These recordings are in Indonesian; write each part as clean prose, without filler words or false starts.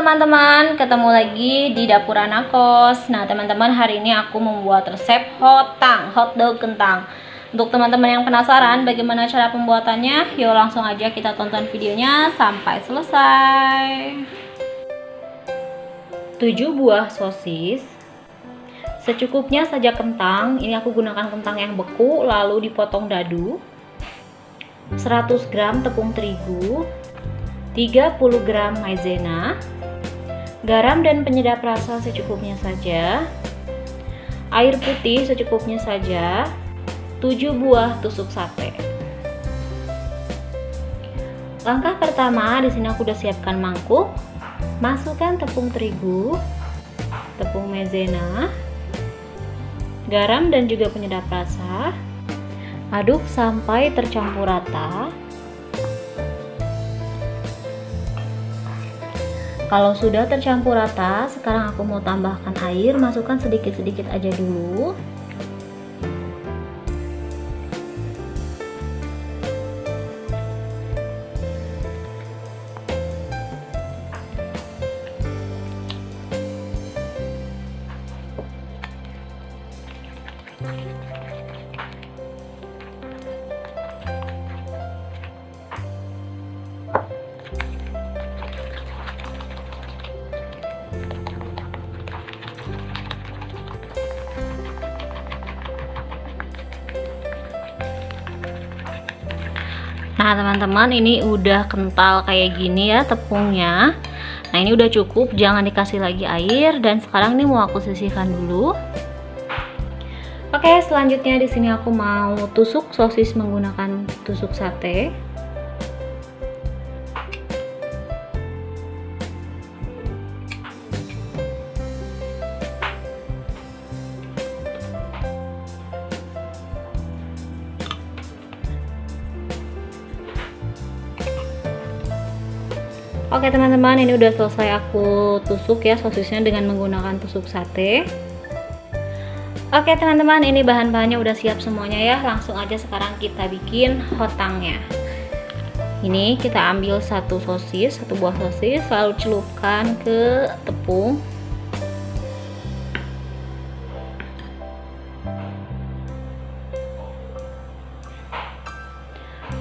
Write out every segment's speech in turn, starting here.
teman-teman, ketemu lagi di dapur Anakos. Nah teman-teman, hari ini aku membuat resep hotdog kentang. Untuk teman-teman yang penasaran bagaimana cara pembuatannya, yuk langsung aja kita tonton videonya sampai selesai. 7 buah sosis, secukupnya saja kentang. Ini aku gunakan kentang yang beku lalu dipotong dadu. 100 gram tepung terigu, 30 gram maizena, garam dan penyedap rasa secukupnya saja, air putih secukupnya saja, 7 buah tusuk sate. Langkah pertama, di sini aku udah siapkan mangkuk. Masukkan tepung terigu, tepung maizena, garam dan juga penyedap rasa. Aduk sampai tercampur rata. Kalau sudah tercampur rata, sekarang aku mau tambahkan air, masukkan sedikit-sedikit aja dulu. Nah teman-teman, ini udah kental kayak gini ya tepungnya. Nah ini udah cukup, jangan dikasih lagi air. Dan sekarang ini mau aku sisihkan dulu. Oke, selanjutnya di sini aku mau tusuk sosis menggunakan tusuk sate. Oke teman-teman, ini udah selesai aku tusuk ya sosisnya dengan menggunakan tusuk sate. Oke teman-teman, ini bahan-bahannya udah siap semuanya ya. Langsung aja sekarang kita bikin hotangnya. Ini kita ambil satu buah sosis, lalu celupkan ke tepung.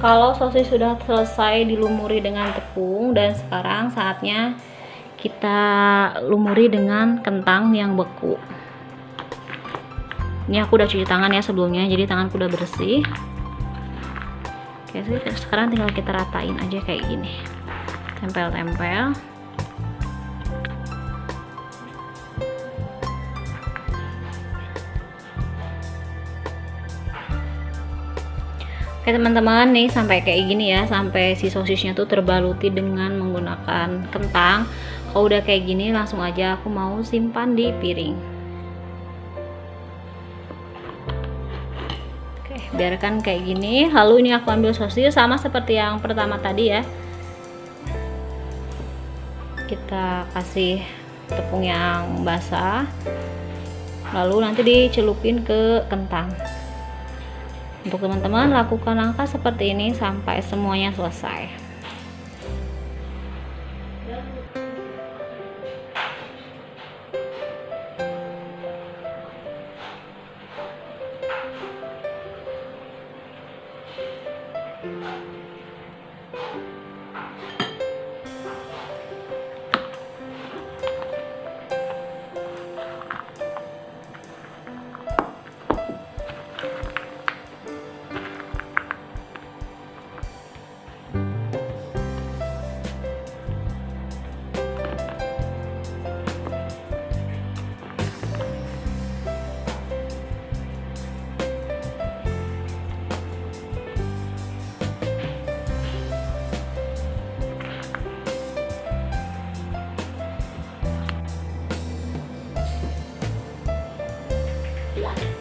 Kalau sosis sudah selesai dilumuri dengan tepung, dan sekarang saatnya kita lumuri dengan kentang yang beku. Ini aku udah cuci tangan ya sebelumnya, jadi tanganku udah bersih. Oke, sekarang tinggal kita ratain aja kayak gini, tempel-tempel. Oke teman-teman, nih sampai kayak gini ya, sampai si sosisnya tuh terbaluti dengan menggunakan kentang. Kalau udah kayak gini, langsung aja aku mau simpan di piring. Oke, biarkan kayak gini. Lalu ini aku ambil sosis sama seperti yang pertama tadi ya. Kita kasih tepung yang basah, lalu nanti dicelupin ke kentang. Untuk teman-teman, lakukan langkah seperti ini sampai semuanya selesai.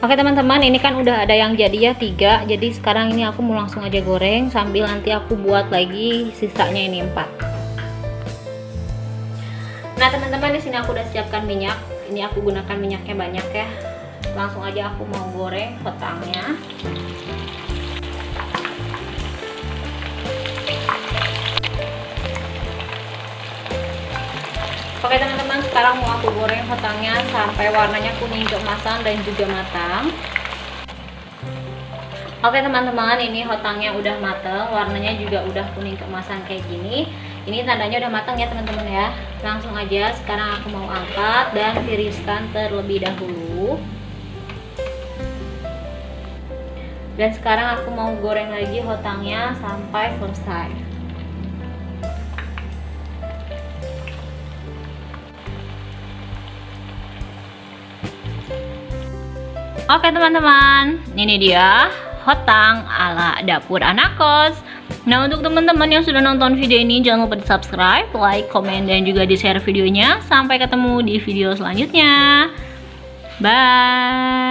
Oke teman-teman, ini kan udah ada yang jadi ya 3. Jadi sekarang ini aku mau langsung aja goreng sambil nanti aku buat lagi sisanya ini 4. Nah teman-teman, di sini aku udah siapkan minyak. Ini aku gunakan minyaknya banyak ya. Langsung aja aku mau goreng kentangnya. Oke teman-teman, sekarang mau aku goreng hotangnya sampai warnanya kuning keemasan dan juga matang. Oke teman-teman, ini hotangnya udah matang, warnanya juga udah kuning keemasan kayak gini. Ini tandanya udah matang ya teman-teman ya. Langsung aja sekarang aku mau angkat dan tiriskan terlebih dahulu. Dan sekarang aku mau goreng lagi hotangnya sampai selesai. Oke teman-teman, ini dia hotang ala dapur anak kos. Nah, untuk teman-teman yang sudah nonton video ini, jangan lupa di subscribe, like, komen, dan juga di share videonya. Sampai ketemu di video selanjutnya. Bye.